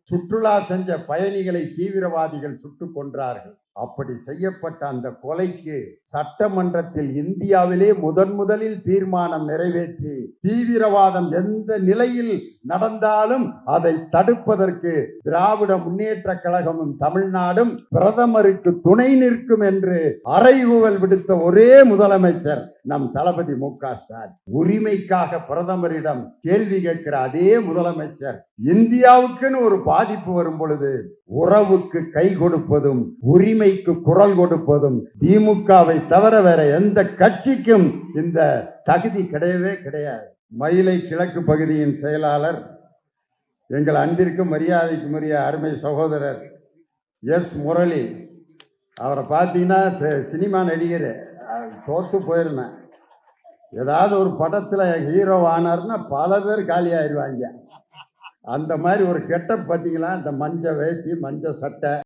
சுற்றுலா சென்ற பயணிகளை தீவிரவாதிகள் சுட்டுக் கொன்றார்கள். அப்படி செய்யப்பட்ட அந்த கொலைக்கு சட்டமன்றத்தில் இந்தியாவிலே முதலில் தீர்மானம் நிறைவேற்றி தீவிரவாதம் எந்த நிலையில் நடந்தாலும் அதை தடுப்பதற்கு திராவிட முன்னேற்ற கழகமும் தமிழ்நாடும் பிரதமருக்கு துணை நிற்கும் என்று அறைகூவல் விடுத்த ஒரே முதலமைச்சர் நம் தளபதி மு.க. ஸ்டாலின். உரிமைக்காக பிரதமரிடம் கேள்வி கேட்கிற அதே முதலமைச்சர் இந்தியாவுக்குன்னு ஒரு பாதிப்பு வரும் பொழுது உறவுக்கு கை கொடுப்பதும் உரிமைக்கு குரல் கொடுப்பதும் திமுகவை தவிர வேற எந்த கட்சிக்கும் இந்த தகுதி கிடையவே கிடையாது. மயிலை கிழக்கு பகுதியின் செயலாளர் எங்கள் அன்பிற்கு மரியாதைக்குரிய அருமை சகோதரர் எஸ். முரளி, அவரை பார்த்தீங்கன்னா சினிமா நடிகர், தோத்து போயிருந்தேன். ஏதாவது ஒரு படத்துல ஹீரோ ஆனார்னா பல பேர் காலி ஆயிடுவாங்க. அந்த மாதிரி ஒரு கெட்டப் பார்த்தீங்களா, இந்த மஞ்சள் வேட்டி மஞ்சள் சட்டை